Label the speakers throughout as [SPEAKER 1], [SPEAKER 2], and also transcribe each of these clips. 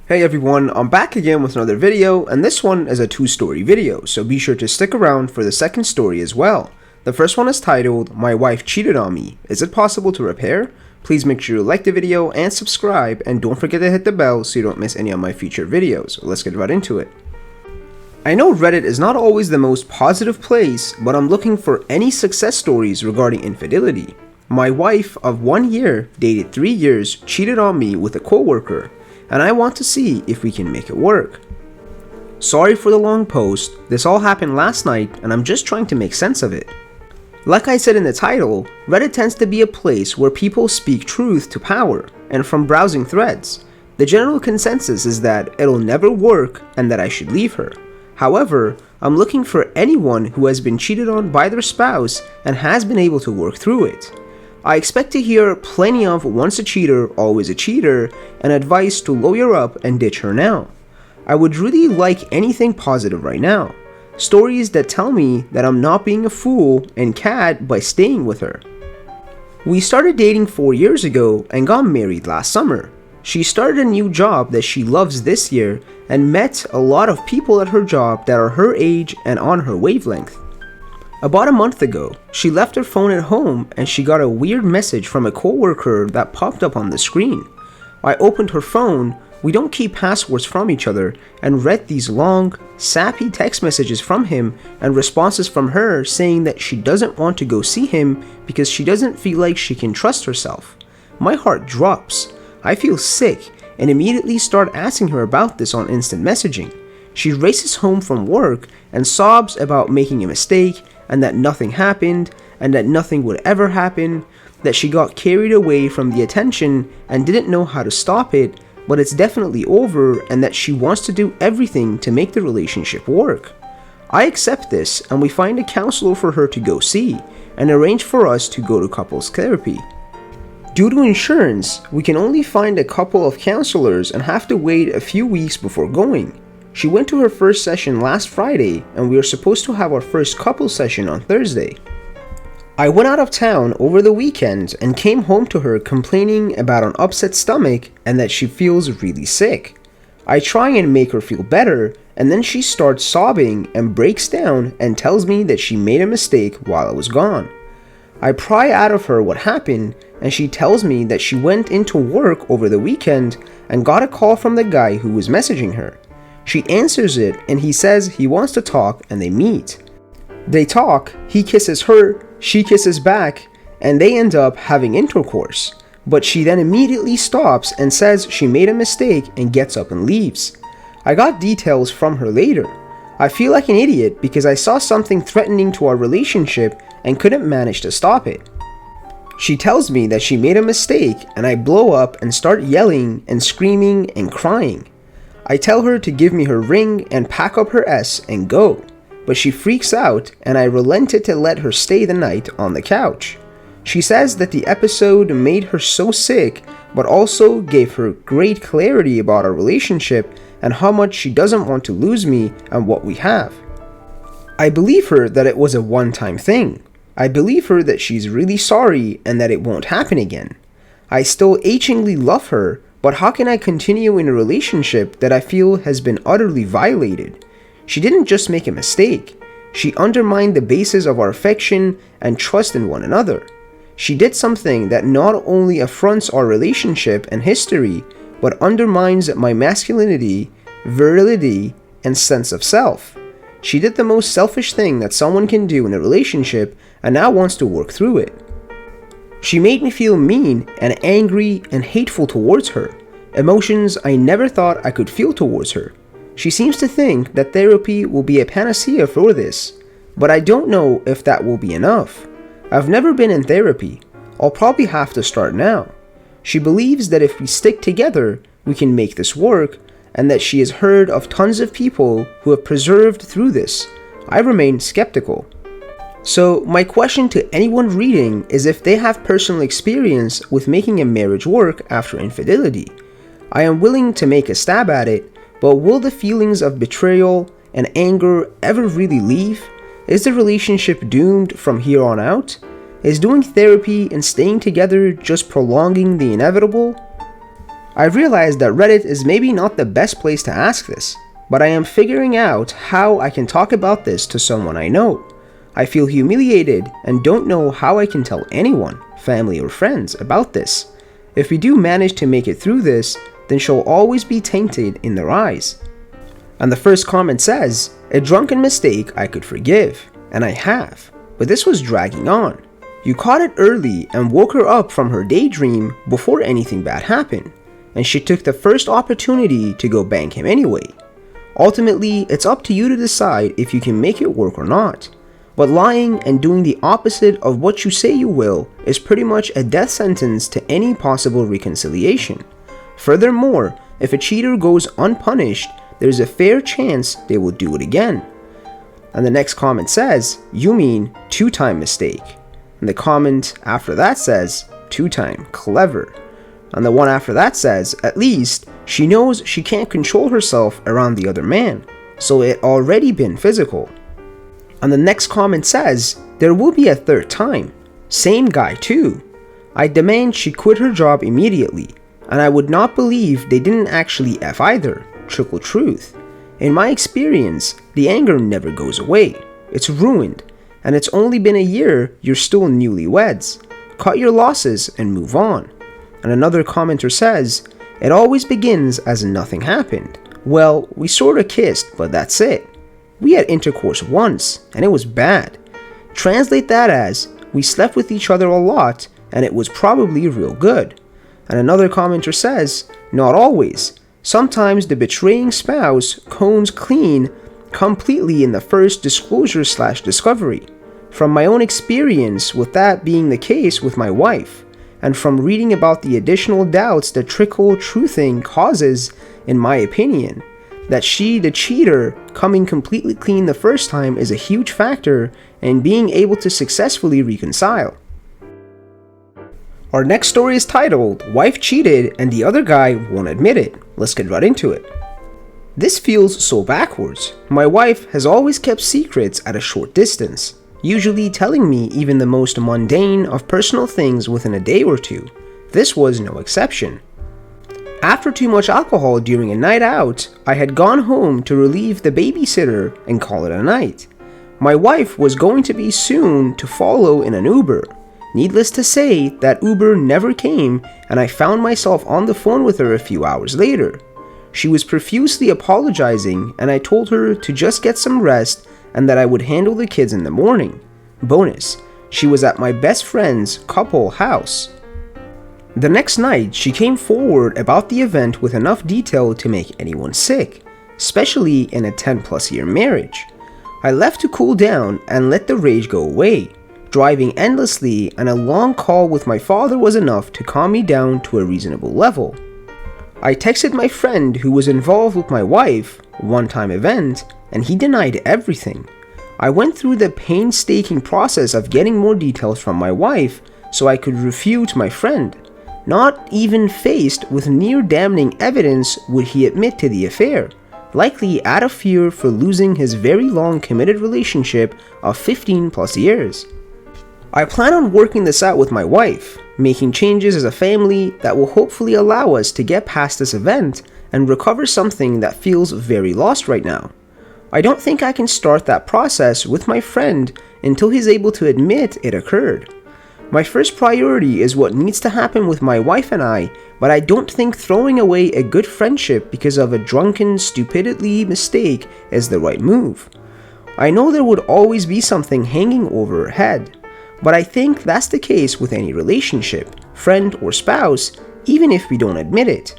[SPEAKER 1] Hey everyone, I'm back again with another video, and this one is a two-story video, so be sure to stick around for the second story as well. The first one is titled, My Wife Cheated on Me. Is it possible to repair? Please make sure you like the video and subscribe, and don't forget to hit the bell so you don't miss any of my future videos. Let's get right into it. I know Reddit is not always the most positive place, but I'm looking for any success stories regarding infidelity. My wife of 1 year, dated 3 years, cheated on me with a coworker, and I want to see if we can make it work. Sorry for the long post, this all happened last night and I'm just trying to make sense of it. Like I said in the title, Reddit tends to be a place where people speak truth to power, and from browsing threads, the general consensus is that it'll never work and that I should leave her. However, I'm looking for anyone who has been cheated on by their spouse and has been able to work through it. I expect to hear plenty of once a cheater, always a cheater, and advice to lawyer up and ditch her now. I would really like anything positive right now. Stories that tell me that I'm not being a fool and cad by staying with her. We started dating 4 years ago and got married last summer. She started a new job that she loves this year and met a lot of people at her job that are her age and on her wavelength. About a month ago, she left her phone at home and she got a weird message from a coworker that popped up on the screen. I opened her phone, we don't keep passwords from each other, and read these long, sappy text messages from him and responses from her saying that she doesn't want to go see him because she doesn't feel like she can trust herself. My heart drops. I feel sick and immediately start asking her about this on instant messaging. She races home from work and sobs about making a mistake and that nothing happened, and that nothing would ever happen, that she got carried away from the attention and didn't know how to stop it, but it's definitely over, and that she wants to do everything to make the relationship work. I accept this, and we find a counselor for her to go see, and arrange for us to go to couples therapy. Due to insurance, we can only find a couple of counselors and have to wait a few weeks before going. She went to her first session last Friday, and we are supposed to have our first couple session on Thursday. I went out of town over the weekend and came home to her complaining about an upset stomach and that she feels really sick. I try and make her feel better, and then she starts sobbing and breaks down and tells me that she made a mistake while I was gone. I pry out of her what happened, and she tells me that she went into work over the weekend and got a call from the guy who was messaging her. She answers it and he says he wants to talk, and they meet. They talk, he kisses her, she kisses back, and they end up having intercourse. But she then immediately stops and says she made a mistake and gets up and leaves. I got details from her later. I feel like an idiot because I saw something threatening to our relationship and couldn't manage to stop it. She tells me that she made a mistake, and I blow up and start yelling and screaming and crying. I tell her to give me her ring and pack up her S and go, but she freaks out and I relented to let her stay the night on the couch. She says that the episode made her so sick, but also gave her great clarity about our relationship and how much she doesn't want to lose me and what we have. I believe her that it was a one-time thing. I believe her that she's really sorry and that it won't happen again. I still achingly love her, but how can I continue in a relationship that I feel has been utterly violated? She didn't just make a mistake. She undermined the basis of our affection and trust in one another. She did something that not only affronts our relationship and history, but undermines my masculinity, virility, and sense of self. She did the most selfish thing that someone can do in a relationship and now wants to work through it. She made me feel mean and angry and hateful towards her, emotions I never thought I could feel towards her. She seems to think that therapy will be a panacea for this, but I don't know if that will be enough. I've never been in therapy. I'll probably have to start now. She believes that if we stick together, we can make this work, and that she has heard of tons of people who have persevered through this. I remain skeptical. So my question to anyone reading is if they have personal experience with making a marriage work after infidelity. I am willing to make a stab at it, but will the feelings of betrayal and anger ever really leave? Is the relationship doomed from here on out? Is doing therapy and staying together just prolonging the inevitable? I realized that Reddit is maybe not the best place to ask this, but I am figuring out how I can talk about this to someone I know. I feel humiliated and don't know how I can tell anyone, family or friends, about this. If we do manage to make it through this, then she'll always be tainted in their eyes. And the first comment says, a drunken mistake I could forgive, and I have, but this was dragging on. You caught it early and woke her up from her daydream before anything bad happened, and she took the first opportunity to go bang him anyway. Ultimately, it's up to you to decide if you can make it work or not. But lying and doing the opposite of what you say you will is pretty much a death sentence to any possible reconciliation. Furthermore, if a cheater goes unpunished, there's a fair chance they will do it again. And the next comment says, you mean two-time mistake. And the comment after that says, two-time, clever. And the one after that says, at least, she knows she can't control herself around the other man, so it already been physical. And the next comment says, there will be a third time. Same guy too. I demand she quit her job immediately, and I would not believe they didn't actually F either. Triple truth. In my experience, the anger never goes away. It's ruined, and it's only been a year you're still newlyweds. Cut your losses and move on. And another commenter says, it always begins as nothing happened. Well, we sorta kissed, but that's it. We had intercourse once, and it was bad. Translate that as, we slept with each other a lot, and it was probably real good. And another commenter says, not always. Sometimes the betraying spouse cones clean completely in the first disclosure/discovery. From my own experience with that being the case with my wife, and from reading about the additional doubts that trickle truthing causes, in my opinion, that she, the cheater, coming completely clean the first time is a huge factor in being able to successfully reconcile. Our next story is titled, Wife Cheated and the Other Guy Won't Admit It. Let's get right into it. This feels so backwards. My wife has always kept secrets at a short distance, usually telling me even the most mundane of personal things within a day or two. This was no exception. After too much alcohol during a night out, I had gone home to relieve the babysitter and call it a night. My wife was going to be soon to follow in an Uber. Needless to say, that Uber never came, and I found myself on the phone with her a few hours later. She was profusely apologizing, and I told her to just get some rest and that I would handle the kids in the morning. Bonus, she was at my best friend's couple house. The next night, she came forward about the event with enough detail to make anyone sick, especially in a 10+ year marriage. I left to cool down and let the rage go away. Driving endlessly and a long call with my father was enough to calm me down to a reasonable level. I texted my friend who was involved with my wife, one-time event, and he denied everything. I went through the painstaking process of getting more details from my wife so I could refute my friend. Not even faced with near damning evidence would he admit to the affair, likely out of fear for losing his very long committed relationship of 15+ years. I plan on working this out with my wife, making changes as a family that will hopefully allow us to get past this event and recover something that feels very lost right now. I don't think I can start that process with my friend until he's able to admit it occurred. My first priority is what needs to happen with my wife and I, but I don't think throwing away a good friendship because of a drunken, stupidity mistake is the right move. I know there would always be something hanging over her head, but I think that's the case with any relationship, friend or spouse, even if we don't admit it.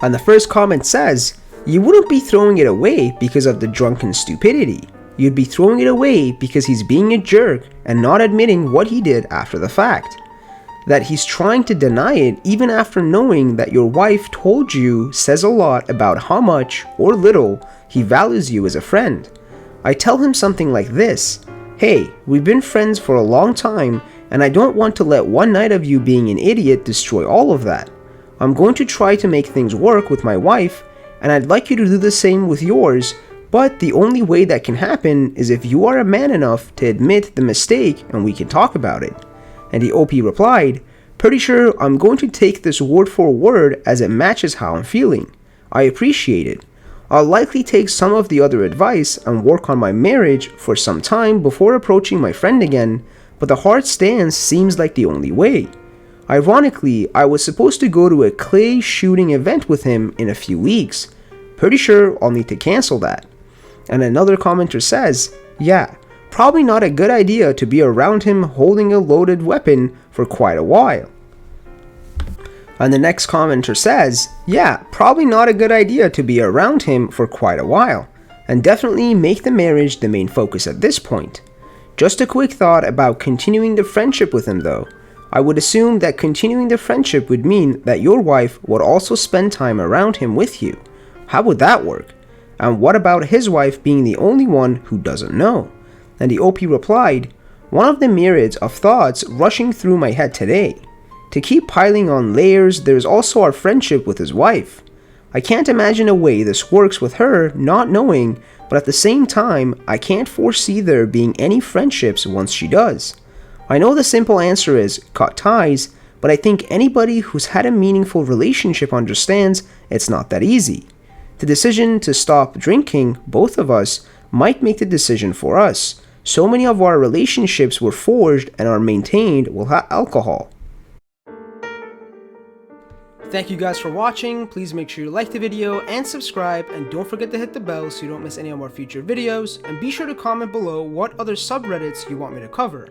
[SPEAKER 1] And the first comment says, you wouldn't be throwing it away because of the drunken stupidity. You'd be throwing it away because he's being a jerk and not admitting what he did after the fact. That he's trying to deny it even after knowing that your wife told you says a lot about how much or little he values you as a friend. I tell him something like this, hey, we've been friends for a long time and I don't want to let one night of you being an idiot destroy all of that. I'm going to try to make things work with my wife and I'd like you to do the same with yours, but the only way that can happen is if you are a man enough to admit the mistake and we can talk about it. And the OP replied, Pretty sure I'm going to take this word for word as it matches how I'm feeling. I appreciate it. I'll likely take some of the other advice and work on my marriage for some time before approaching my friend again, but the hard stance seems like the only way. Ironically, I was supposed to go to a clay shooting event with him in a few weeks. Pretty sure I'll need to cancel that. And another commenter says, yeah, probably not a good idea to be around him holding a loaded weapon for quite a while. And the next commenter says, yeah, probably not a good idea to be around him for quite a while, and definitely make the marriage the main focus at this point. Just a quick thought about continuing the friendship with him though. I would assume that continuing the friendship would mean that your wife would also spend time around him with you. How would that work? And what about his wife being the only one who doesn't know? And the OP replied, one of the myriads of thoughts rushing through my head today. To keep piling on layers, there's also our friendship with his wife. I can't imagine a way this works with her not knowing, but at the same time, I can't foresee there being any friendships once she does. I know the simple answer is cut ties, but I think anybody who's had a meaningful relationship understands it's not that easy. The decision to stop drinking, both of us, might make the decision for us. So many of our relationships were forged and are maintained with alcohol. Thank you guys for watching. Please make sure you like the video and subscribe, and don't forget to hit the bell so you don't miss any of our future videos, and be sure to comment below what other subreddits you want me to cover.